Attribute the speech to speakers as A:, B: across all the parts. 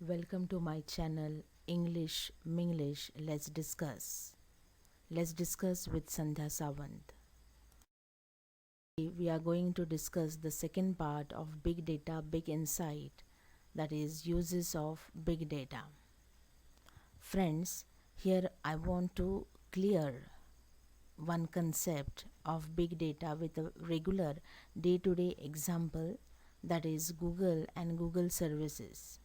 A: Welcome to my channel English Minglish. Let's discuss. Let's discuss with Sandhya Sawant. We are going to discuss the second part of Big Data, Big Insight, that is, uses of big data. Friends, here I want to clear one concept of big data with a regular day-to-day example, that is Google and Google services.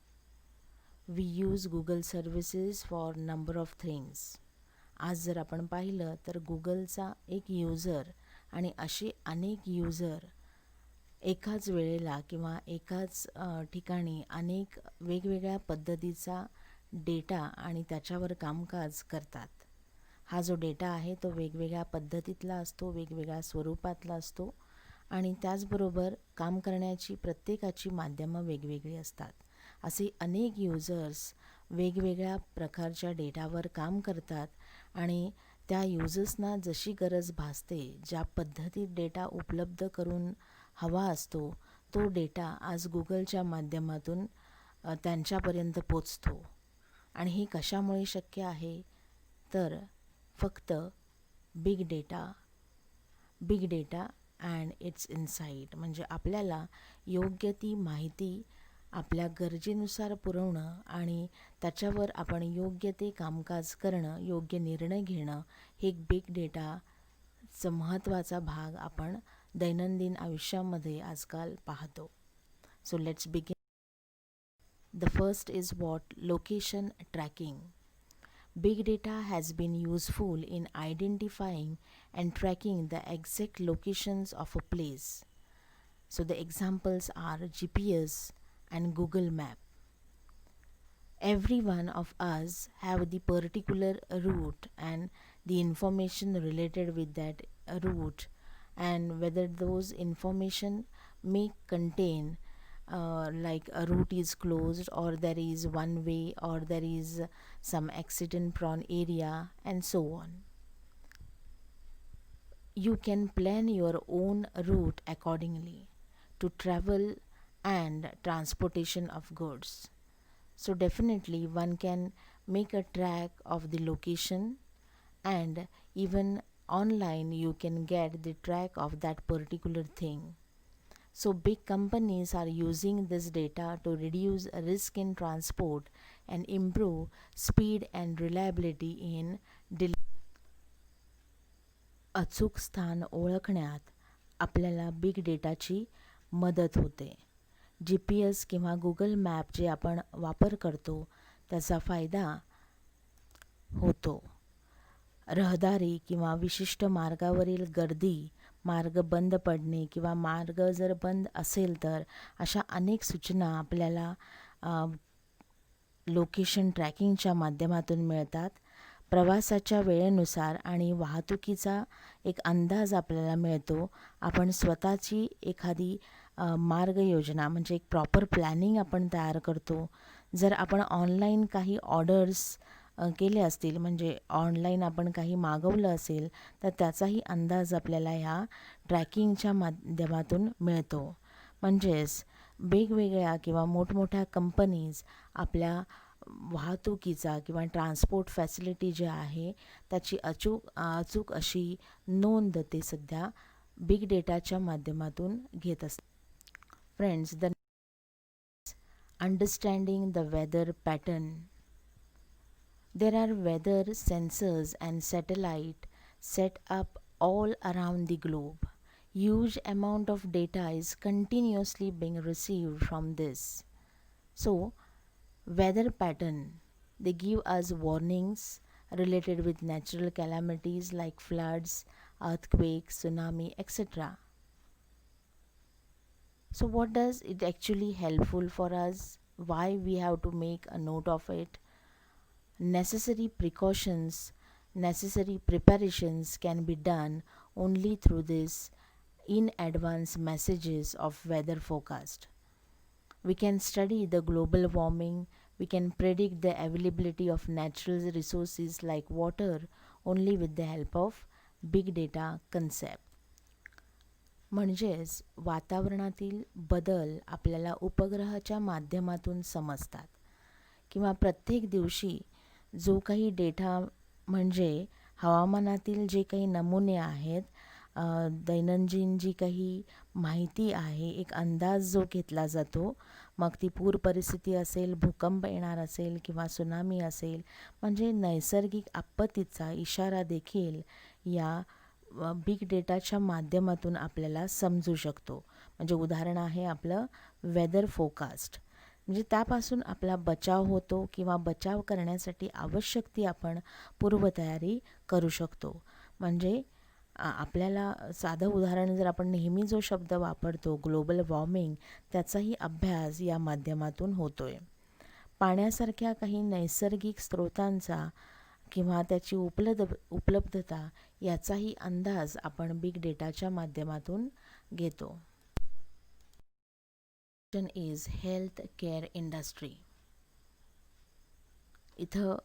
A: We use Google services for number of things. आज जर आपण पाहिलं तर गुगलचा एक user आणि असे अनेक user एकाच वेळेला किंवा एकाच ठिकाणी अनेक वेगवेगळ्या पद्धतीचा डेटा आणि त्याच्यावर कामकाज करतात. हा जो डेटा आहे तो वेगवेगळ्या पद्धतीतला असतो, वेगवेगळ्या स्वरूपातला असतो आणि त्याचबरोबर काम करण्याची प्रत्येकाची माध्यमं वेगवेगळी असतात. असे अनेक यूजर्स वेगवेगळ्या प्रकारच्या डेटावर काम करतात आणि त्या यूजर्सना जशी गरज भासते, ज्या पद्धतीत डेटा उपलब्ध करून हवा असतो, तो डेटा आज गुगलच्या माध्यमातून त्यांच्यापर्यंत पोचतो. आणि हे कशामुळे शक्य आहे? तर फक्त big data and it's insight, म्हणजे आपल्याला योग्य ती माहिती आपल्या गरजेनुसार पुरवणं आणि त्याच्यावर आपण योग्य ते कामकाज करणं, योग्य निर्णय घेणं, हे एक बिग डेटाचं महत्त्वाचा भाग आपण दैनंदिन आयुष्यामध्ये आजकाल पाहतो. So let's begin. The first is what? Location tracking. Big data has been useful in identifying and tracking the exact locations of a place. So the examples are GPS and Google Map. Every one of us have the particular route and the information related with that route, and whether those information may contain like a route is closed, or there is one way, or there is some accident prone area, and so on. You can plan your own route accordingly to travel and transportation of goods. So definitely one can make a track of the location, and even online you can get the track of that particular thing. So big companies are using this data to reduce risk in transport and improve speed and reliability in delivery. अचूक स्थान ओळखण्यात आपल्याला big डेटाची मदत होते. GPS किंवा Google map जे आपण वापर करतो त्याचा फायदा होतो. रहदारी किंवा विशिष्ट मार्गावरील गर्दी, मार्ग बंद पडणे किंवा मार्ग जर बंद असेल तर अशा अनेक सूचना आपल्याला लोकेशन ट्रॅकिंगच्या माध्यमातून मिळतात. प्रवासाच्या वेळेनुसार आणि वाहतुकीचा एक अंदाज आपल्याला मिळतो. आपण स्वतःची एखादी मार्गयोजना म्हणजे एक प्रॉपर प्लॅनिंग आपण तयार करतो. जर आपण ऑनलाईन काही ऑर्डर्स केले असतील, म्हणजे ऑनलाईन आपण काही मागवलं असेल, तर त्याचाही अंदाज आपल्याला ह्या ट्रॅकिंगच्या माध्यमातून मिळतो. म्हणजेच वेगवेगळ्या किंवा मोठमोठ्या कंपनीज आपल्या वाहतुकीचा किंवा ट्रान्सपोर्ट फॅसिलिटी जे आहे त्याची अचूक अशी नोंद ते सध्या बिग डेटाच्या माध्यमातून घेत असतात. Friends, the understanding the weather pattern. There are weather sensors and satellite set up all around the globe. Huge amount of data is continuously being received from this. So, weather pattern, they give us warnings related with natural calamities like floods, earthquakes, tsunami, etc. So what does it actually helpful for us? Why we have to make a note of it? Necessary precautions, necessary preparations can be done only through this in advance messages of weather forecast. We can study the global warming, we can predict the availability of natural resources like water only with the help of big data concept. म्हणजेच वातावरणातील बदल आपल्याला उपग्रहाच्या माध्यमातून समजतात. किंवा प्रत्येक दिवशी जो काही डेटा म्हणजे हवामानातील जे काही नमुने आहेत, दैनंदिन जी काही माहिती आहे, एक अंदाज जो घेतला जातो, मग ती पूर परिस्थिती असेल, भूकंप येणार असेल किंवा सुनामी असेल, म्हणजे नैसर्गिक आपत्तीचा इशारा देखील या बिग डेटाच्या माध्यमातून आपल्याला समजू शकतो. म्हणजे उदाहरण आहे आपलं वेदर फोरकास्ट. म्हणजे त्यापासून आपला बचाव होतो किंवा बचाव करण्यासाठी आवश्यक ती आपण पूर्वतयारी करू शकतो. म्हणजे आपल्याला साधं उदाहरण जर आपण नेहमी जो शब्द वापरतो ग्लोबल वॉर्मिंग, त्याचाही अभ्यास या माध्यमातून होतोय. पाण्यासारख्या काही नैसर्गिक स्रोतांचा किंवा त्याची उपलब्धता याचाही अंदाज आपण बिग डेटाच्या माध्यमातून घेतो. Is health care industry. इथं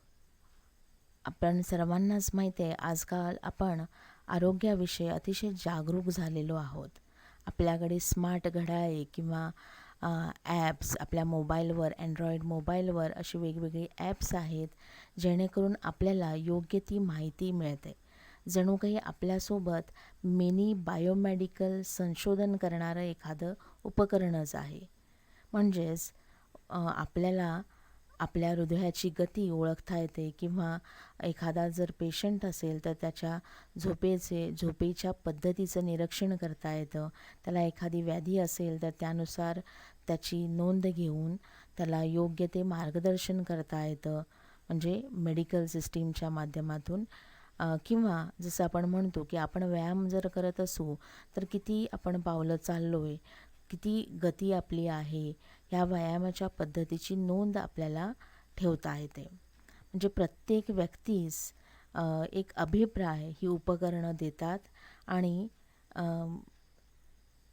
A: आपण सर्वांनाच माहिती आहे, आजकाल आपण आरोग्याविषयी अतिशय जागरूक झालेलो आहोत. आपल्याकडे स्मार्ट घड्याळे किंवा ॲप्स आपल्या मोबाईलवर, अँड्रॉईड मोबाईलवर अशी वेगवेगळी ॲप्स आहेत, जेणेकरून आपल्याला योग्य ती माहिती मिळते. जणू काही आपल्यासोबत मिनी बायोमेडिकल संशोधन करणारं एखादं उपकरणच आहे. म्हणजेच आपल्याला आपल्या हृदयाची गती ओळखता येते किंवा एखादा जर पेशंट असेल तर त्याच्या झोपेच्या पद्धतीचं निरीक्षण करता येतं. त्याला एखादी व्याधी असेल तर त्यानुसार त्याची नोंद घेऊन त्याला योग्य ते मार्गदर्शन करता येतं, म्हणजे मेडिकल सिस्टीमच्या माध्यमातून. किंवा जसं आपण म्हणतो की आपण व्यायाम जर करत असू तर किती आपण पावलं चाललो आहे, किती गती आपली आहे, ह्या व्यायामाच्या पद्धतीची नोंद आपल्याला ठेवता येते. म्हणजे प्रत्येक व्यक्तीस एक अभिप्राय ही उपकरणं देतात. आणि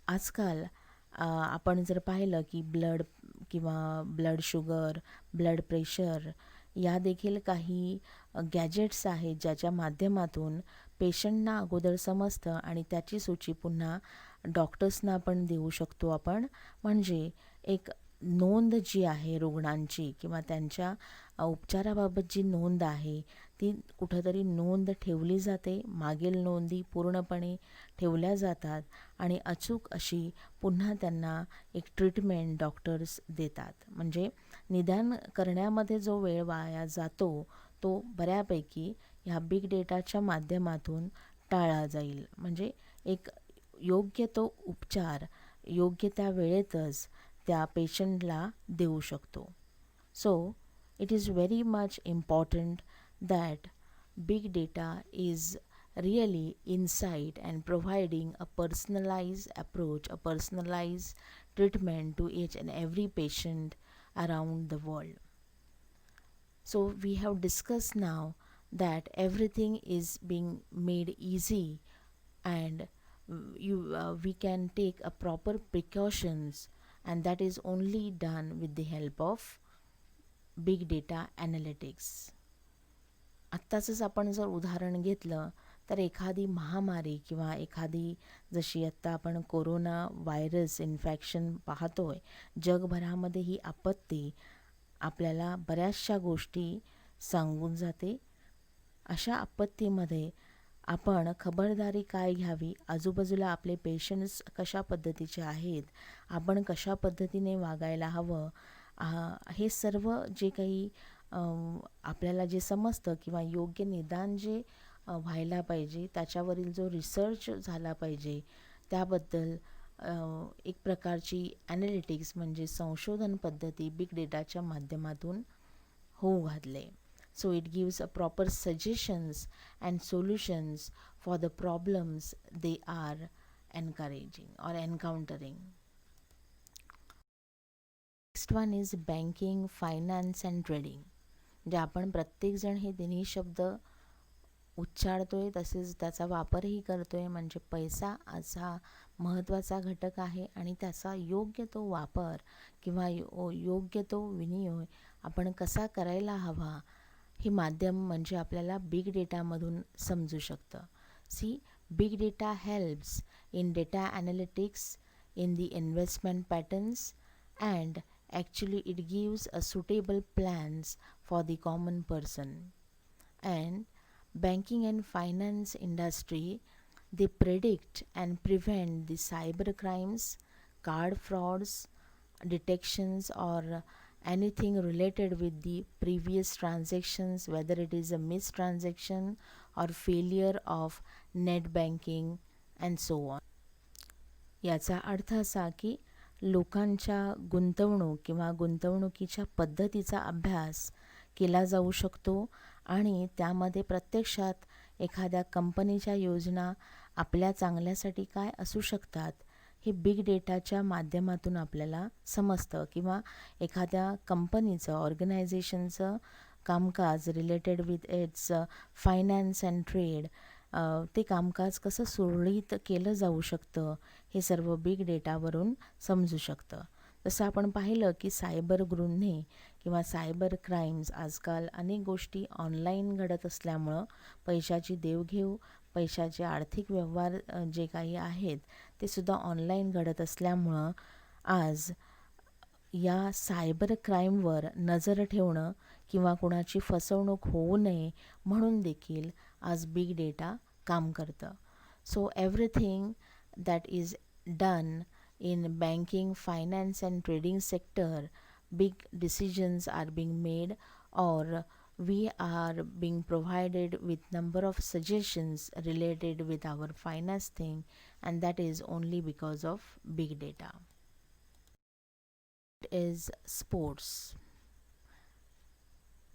A: आजकाल आपण जर पाहिलं की ब्लड शुगर, ब्लड प्रेशर या देखील काही गॅजेट्स आहेत, ज्याच्या माध्यमातून पेशंटना अगोदर समजतं आणि त्याची सूची पुन्हा डॉक्टर्सना पण देऊ शकतो आपण. म्हणजे एक नोंद जी आहे रुग्णांची किंवा त्यांच्या उपचाराबाबत जी नोंद आहे ती कुठंतरी नोंद ठेवली जाते. मागील नोंदी पूर्णपणे ठेवल्या जातात आणि अचूक अशी पुन्हा त्यांना एक ट्रीटमेंट डॉक्टर्स देतात. म्हणजे निदान करण्यामध्ये जो वेळ वाया जातो तो बऱ्यापैकी ह्या बिग डेटाच्या माध्यमातून टाळला जाईल. म्हणजे एक योग्य तो उपचार योग्य त्या वेळेतच त्या पेशंटला देऊ शकतो. So it is very much important that big data is really insight and providing a personalized approach, a personalized treatment to each and every patient around the world. So we have discussed now that everything is being made easy, and we can take a proper precautions, and that is only done with the help of big data analytics. आत्ताचंच आपण जर उदाहरण घेतलं तर एखादी महामारी किंवा एखादी जशी आत्ता आपण कोरोना व्हायरस इन्फेक्शन पाहतोय, जगभरामध्ये ही आपत्ती आपल्याला बऱ्याचशा गोष्टी सांगून जाते. अशा आपत्तीमध्ये आपण खबरदारी काय घ्यावी, आजूबाजूला आपले पेशंट्स कशा पद्धतीचे आहेत, आपण कशा पद्धतीने वागायला हवं, हे सर्व जे काही आपल्याला जे समजतं किंवा योग्य निदान जे व्हायला पाहिजे, त्याच्यावरील जो रिसर्च झाला पाहिजे, त्याबद्दल एक प्रकारची ॲनालिटिक्स म्हणजे संशोधन पद्धती बिग डेटाच्या माध्यमातून होऊ घातले. So it gives a proper suggestions and solutions for the problems they are encouraging or encountering. Next one is banking, finance and trading. म्हणजे आपण प्रत्येकजण हे तिन्ही शब्द उच्चारतोय तसेच त्याचा वापरही करतोय. म्हणजे पैसा असा महत्त्वाचा घटक आहे आणि त्याचा योग्य तो वापर किंवा योग्य तो विनियोग आपण कसा करायला हवा हे माध्यम म्हणजे आपल्याला बिग डेटामधून समजू शकतं. See, big data helps in data analytics, in the investment patterns and actually it gives a suitable plans for the common person. And banking and finance industry, they predict and prevent the cyber crimes, card frauds, detections, or anything related with the previous transactions, whether it is a missed transaction or failure of net banking and so on. याचा अर्थ असा की लोकांच्या गुंतवणूक किंवा गुंतवणुकीच्या पद्धतीचा अभ्यास केला जाऊ शकतो आणि त्यामध्ये प्रत्यक्षात एखाद्या कंपनीच्या योजना आपल्या चांगल्यासाठी काय असू शकतात हे बिग डेटाच्या माध्यमातून आपल्याला समजतं, किंवा एखाद्या कंपनीचं ऑर्गनायझेशनचं कामकाज related with its finance and trade, ते कामकाज कसं सुरळीत केलं जाऊ शकतं हे सर्व बिग डेटावरून समजू शकतं. जसं आपण पाहिलं की सायबर गुन्हे किंवा सायबर क्राईम्स, आजकाल अनेक गोष्टी ऑनलाईन घडत असल्यामुळं पैशाची देवघेव, पैशाचे आर्थिक व्यवहार जे काही आहेत ते सुद्धा ऑनलाईन घडत असल्यामुळं आज या सायबर क्राईमवर नजर ठेवणं किंवा कोणाची फसवणूक होऊ नये म्हणून देखील आज बिग डेटा काम करतं. So everything that is done in banking, finance and trading sector, big decisions are being made, or we are being provided with number of suggestions related with our finance thing, and that is only because of big data. It is sports.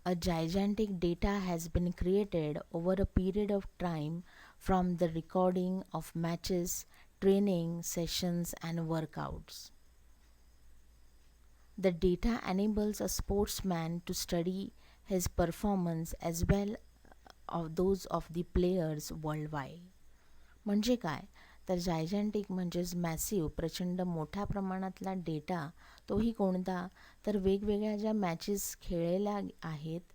A: A gigantic data has been created over a period of time from the recording of matches, training sessions and workouts. The data enables a sportsman to study his performance as well of those of the players worldwide. म्हणजे काय तर जायजॅन्टिक म्हणजेच massive, प्रचंड मोठ्या प्रमाणातला data, तोही कोणता तर वेगवेगळ्या ज्या मॅचेस खेळलेल्या आहेत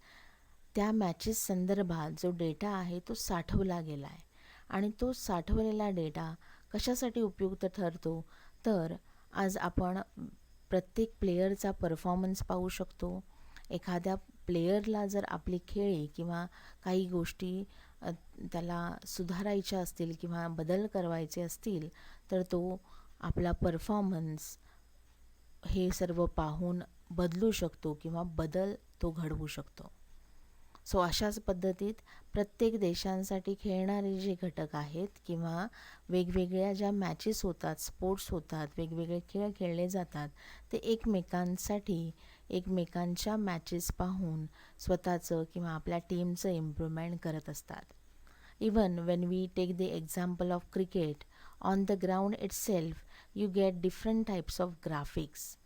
A: त्या मॅचेस संदर्भात जो डेटा आहे तो साठवला गेला आहे. आणि तो साठवलेला डेटा कशासाठी उपयुक्त ठरतो तर आज आपण प्रत्येक प्लेयरचा परफॉर्मन्स पाहू शकतो. एखाद्या प्लेयरला जर आपली खेळी किंवा काही गोष्टी त्याला सुधारायच्या असतील किंवा बदल करायचे असतील तर तो आपला परफॉर्मन्स हे सर्व पाहून बदलू शकतो किंवा बदल तो घडवू शकतो. सो अशाच पद्धतीत प्रत्येक देशांसाठी खेळणारे जे घटक आहेत किंवा वेगवेगळ्या ज्या मॅचेस होतात, स्पोर्ट्स होतात, वेगवेगळे खेळ खेळले जातात, ते एकमेकांसाठी एकमेकांच्या मॅचेस पाहून स्वतःचं किंवा आपल्या टीमचं इम्प्रूव्हमेंट करत असतात. Even when we take the example of cricket, on the ground itself you get different types of graphics.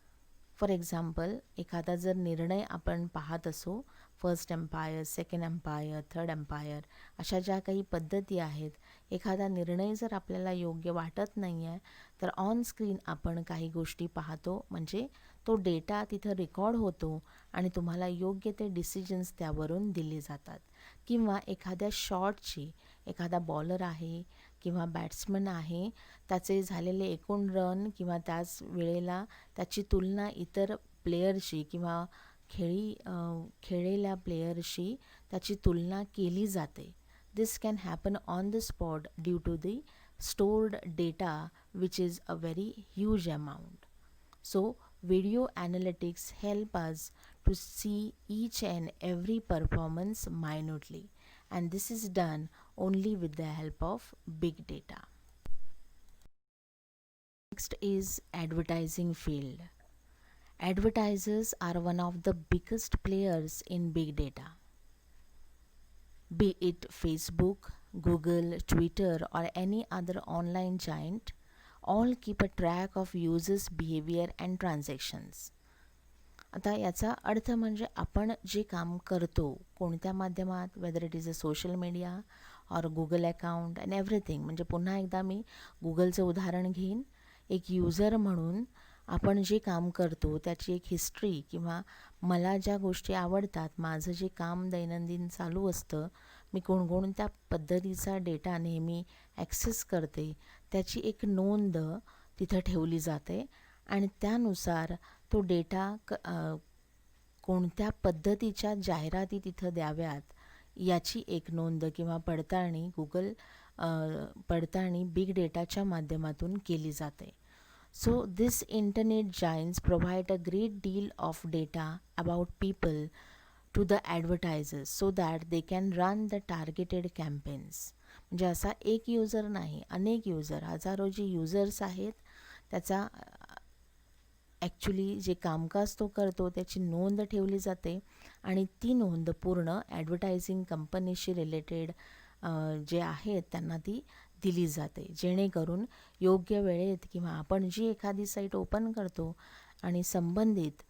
A: For example, एखादा जर निर्णय आपण पाहत असो, first umpire, second umpire, third umpire, अशा ज्या काही पद्धती आहेत, एखादा निर्णय जर आपल्याला योग्य वाटत नाही आहे तर ऑन स्क्रीन आपण काही गोष्टी पाहतो, म्हणजे तो डेटा तिथं रेकॉर्ड होतो आणि तुम्हाला योग्य ते डिसिजन्स त्यावरून दिले जातात. किंवा एखाद्या शॉटची, एखादा बॉलर आहे किंवा बॅट्समन आहे, त्याचे झालेले एकूण रन किंवा त्याच वेळेला त्याची तुलना इतर प्लेयरशी किंवा खेळलेल्या प्लेयरशी त्याची तुलना केली जाते. This can happen on the spot due to the stored data, which is a very huge amount. So video analytics help us to see each and every performance minutely, and this is done only with the help of big data. Next is advertising field. Advertisers are one of the biggest players in big data. Be it Facebook, Google, Twitter or any other online giant, all keep a track of users' behavior and transactions. आता याचा अर्थ म्हणजे आपण जे काम करतो कोणत्या माध्यमात, whether it is a social media और गुगल अकाउंट अँड एव्हरीथिंग, म्हणजे पुन्हा एकदा मी गुगलचं उदाहरण घेईन. एक यूजर म्हणून आपण जे काम करतो त्याची एक हिस्ट्री किंवा मला ज्या गोष्टी आवडतात, माझं जे काम दैनंदिन चालू असतं, मी कोणकोणत्या पद्धतीचा डेटा नेहमी ॲक्सेस करते त्याची एक नोंद तिथं ठेवली जाते आणि त्यानुसार तो डेटा कोणत्या पद्धतीच्या जाहिराती तिथं द्याव्यात याची एक नोंद किंवा पडताळणी पडताळणी बिग डेटाच्या माध्यमातून केली जाते. So this internet giants provide a great deal of data about people to the advertisers so that they can run the targeted campaigns. म्हणजे असा एक यूजर नाही, अनेक यूजर, हजारो जे यूजर्स आहेत त्याचा ॲक्च्युली जे कामकाज तो करतो त्याची नोंद ठेवली जाते आणि ती नोंद पूर्ण ॲडव्हर्टायझिंग कंपनीशी रिलेटेड जे आहेत त्यांना ती दिली जाते, जेणेकरून योग्य वेळेत किंवा आपण जी एखादी साईट ओपन करतो आणि संबंधित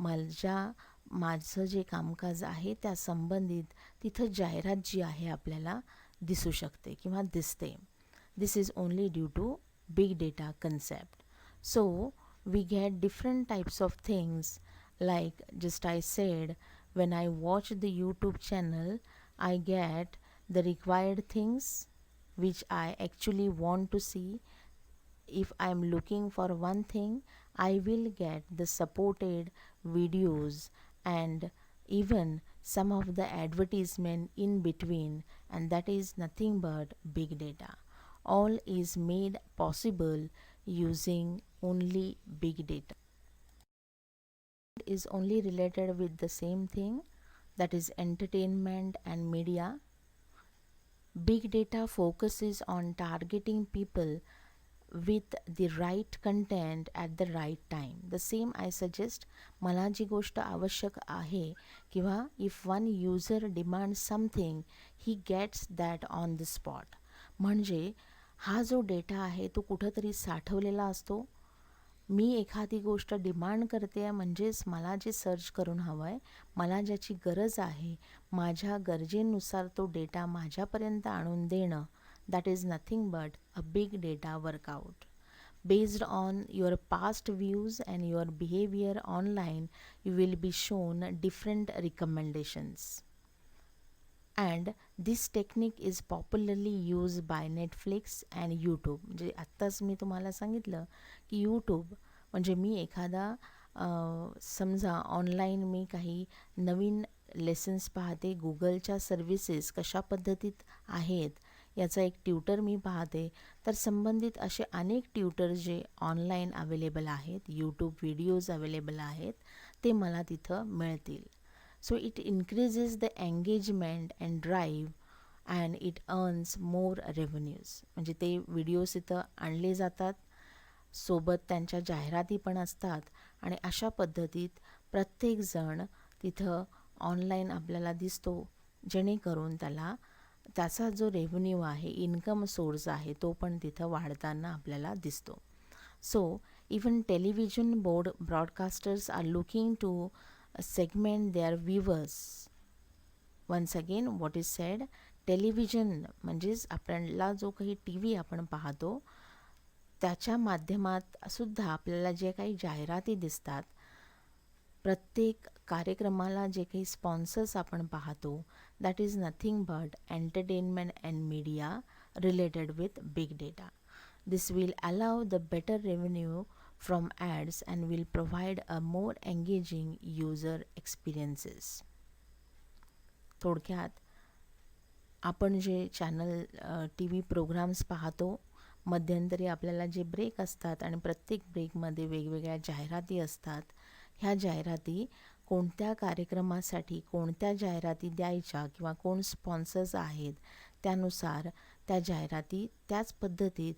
A: माझं जे कामकाज आहे त्या संबंधित तिथं जाहिरात जी आहे आपल्याला दिसू शकते किंवा दिसते. This is only due to big data concept. So we get different types of things, like just I said, when I watch the YouTube channel I get the required things which I actually want to see. If I am looking for one thing, I will get the supported videos and even some of the advertisement in between, and that is nothing but big data. All is made possible using only big data. It is only related with the same thing, that is entertainment and media. Big data focuses on targeting people with the right content at the right time. The same I suggest, मला जी गोष्ट आवश्यक आहे किंवा if one user demands something, he gets that on the spot. म्हणजे हा जो data आहे तो कुठंतरी साठवलेला असतो. मी एखादी गोष्ट डिमांड करते म्हणजेच मला जे सर्च करून हवं आहे, मला ज्याची गरज आहे, माझ्या गरजेनुसार तो डेटा माझ्यापर्यंत आणून देणं, that is nothing but a big data workout. Based on your past views and your behavior online, you will be shown different recommendations. And this technique is popularly used by Netflix and YouTube. म्हणजे आत्ताच मी तुम्हाला सांगितलं की YouTube म्हणजे मी एखादा समजा online मी काही नवीन lessons पाहते, गुगलच्या सर्विसेस कशा पद्धतीत आहेत याचा एक ट्यूटर मी पाहते, तर संबंधित असे अनेक ट्यूटर जे ऑनलाईन अवेलेबल आहेत, यूट्यूब व्हिडिओज अवेलेबल आहेत, ते मला तिथं मिळतील. So it increases the engagement and drive and it earns more revenues. म्हणजे ते व्हिडिओज इथं आणले जातात, सोबत त्यांच्या जाहिराती पण असतात आणि अशा पद्धतीत प्रत्येकजण तिथं ऑनलाईन आपल्याला दिसतो, जेणेकरून त्याचा जो रेव्हेन्यू आहे, इन्कम सोर्स आहे, तो पण तिथं वाढताना आपल्याला दिसतो. So even television broadcasters are looking to segment their viewers. Once again, what is said, television म्हणजेच आपल्याला जो काही टी व्ही आपण पाहतो त्याच्या माध्यमात सुद्धा आपल्याला जे काही जाहिराती दिसतात, प्रत्येक कार्यक्रमाला जे काही स्पॉन्सर्स आपण पाहतो, that is nothing but entertainment and media related with big data. This will allow the better revenue from ads and will provide a more engaging user experiences. थोडक्यात आपण जे चॅनल टी व्ही प्रोग्राम्स पाहतो, मध्यंतरी आपल्याला जे break असतात आणि प्रत्येक ब्रेकमध्ये वेगवेगळ्या जाहिराती असतात, ह्या जाहिराती कोणत्या कार्यक्रमासाठी कोणत्या जाहिराती द्यायच्या किंवा कोण स्पॉन्सर्स आहेत त्यानुसार त्या जाहिराती त्याच पद्धतीत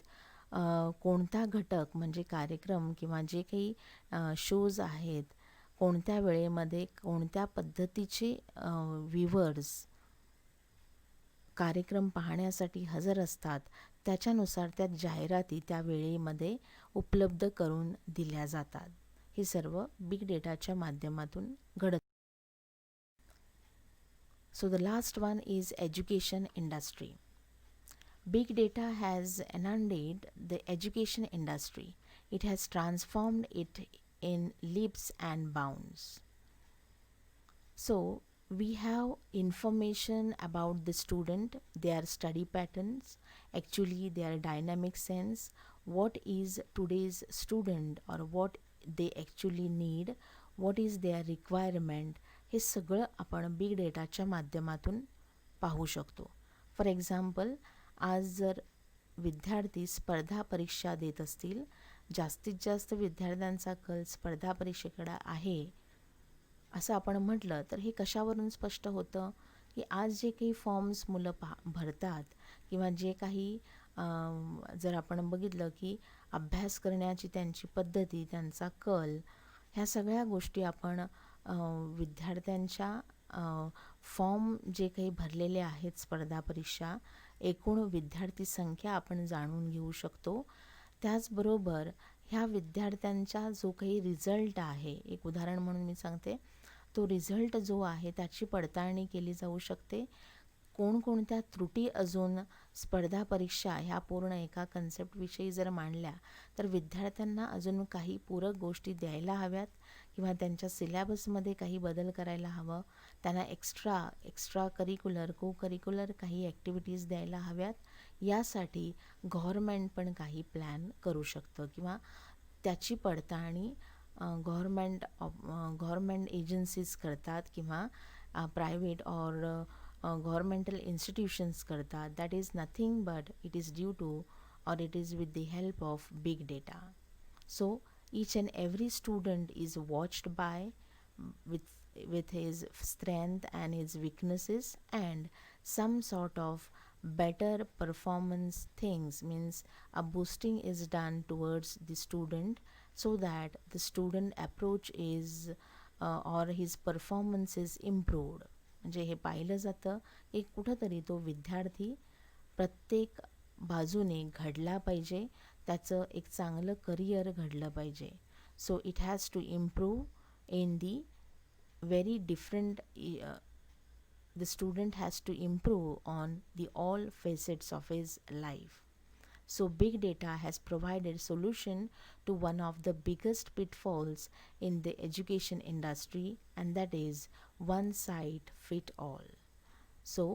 A: कोणता घटक म्हणजे कार्यक्रम किंवा जे काही शोज आहेत, कोणत्या वेळेमध्ये कोणत्या पद्धतीचे व्ह्यूवर्स कार्यक्रम पाहण्यासाठी हजर असतात, त्याच्यानुसार त्या जाहिराती त्या वेळेमध्ये उपलब्ध करून दिल्या जातात. हे सर्व बिग डेटाच्या माध्यमातून घडत. So the last one is education industry. Big data has inundated the education industry. It has transformed it in leaps and bounds. So, we have information about the student, their study patterns, actually their dynamic sense, what is today's student or what they actually need, what is their requirement, हे सगळं आपण big डेटाच्या माध्यमातून पाहू शकतो. For example, आज जर विद्यार्थी स्पर्धा परीक्षा देत असतील, जास्तीत जास्त विद्यार्थ्यांचा कल स्पर्धा परीक्षेकडे आहे असं आपण म्हटलं तर हे कशावरून स्पष्ट होतं की आज जे काही फॉर्म्स मुलं भरतात किंवा जे काही जर आपण बघितलं की अभ्यास करण्याची त्यांची पद्धती, त्यांचा कल, ह्या सगळ्या गोष्टी आपण विद्यार्थ्यांच्या फॉर्म जे काही भरलेले आहेत स्पर्धा परीक्षा, एकूण विद्यार्थी संख्या आपण जाणून घेऊ शकतो. त्याचबरोबर ह्या विद्यार्थ्यांचा जो काही रिझल्ट आहे, एक उदाहरण म्हणून मी सांगते, तो रिझल्ट जो आहे त्याची पडताळणी केली जाऊ शकते. कोणकोणत्या त्रुटी अजून स्पर्धा परीक्षा ह्या पूर्ण एका कन्सेप्टविषयी जर मांडल्या तर विद्यार्थ्यांना अजून काही पूरक गोष्टी द्यायला हव्यात किंवा त्यांच्या सिलॅबसमध्ये काही बदल करायला हवं, त्यांना एक्स्ट्रा करिक्युलर, को करिक्युलर काही ॲक्टिव्हिटीज द्यायला हव्यात. यासाठी गव्हर्मेंट पण काही प्लॅन करू शकतं किंवा त्याची पडताळणी गव्हर्मेंट एजन्सीज करतात किंवा प्रायव्हेट और गव्हर्मेंटल इन्स्टिट्यूशन्स करतात. That is nothing but it is due to or it is with the help of big data. So each and every student is watched by with his strength and his weaknesses, and some sort of better performance things, means a boosting is done towards the student so that the student approach is or his performance is improved. म्हणजे हे पाहिलं जातं की कुठंतरी तो विद्यार्थी प्रत्येक बाजूने घडला पाहिजे, त्याचं एक चांगलं करिअर घडलं पाहिजे. So it has to improve in the very different, the student has to improve on the all facets of his life. So big data has provided solution to one of the biggest pitfalls in the education industry, and that is one size fit all. So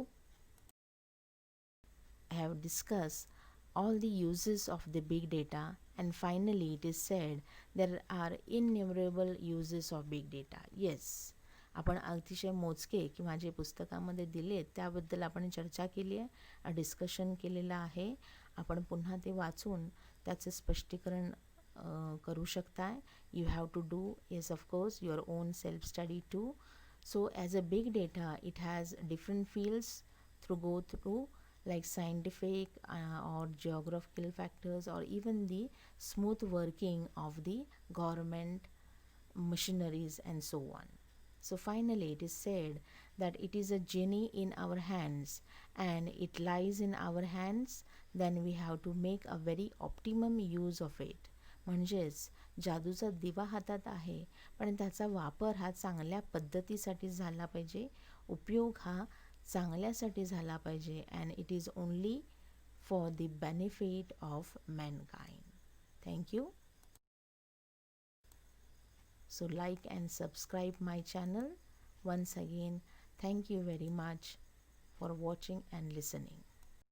A: I have discussed all the uses of the big data, and finally it is said there are innumerable uses of big data. Yes, आपण अतिशय मोजके किंवा जे पुस्तकामध्ये दिले त्याबद्दल आपण चर्चा केली आहे, डिस्कशन केलेलं आहे. आपण पुन्हा ते वाचून त्याचे स्पष्टीकरण करू शकताय. You have to do yes of course your own self study too. So as a big data it has different fields go through, like scientific or geographical factors, or even the smooth working of the government machineries and so on. So finally it is said that it is a genie in our hands and it lies in our hands, then we have to make a very optimum use of it. म्हणजेच जादूचा दिवा हातात आहे, पण त्याचा वापर हा चांगल्या पद्धतीसाठी झाला पाहिजे, उपयोग हा चांगल्यासाठी झाला पाहिजे, and it is only for the benefit of Mankind. Thank you. So like and subscribe my channel. Once again, thank you very much for watching and listening.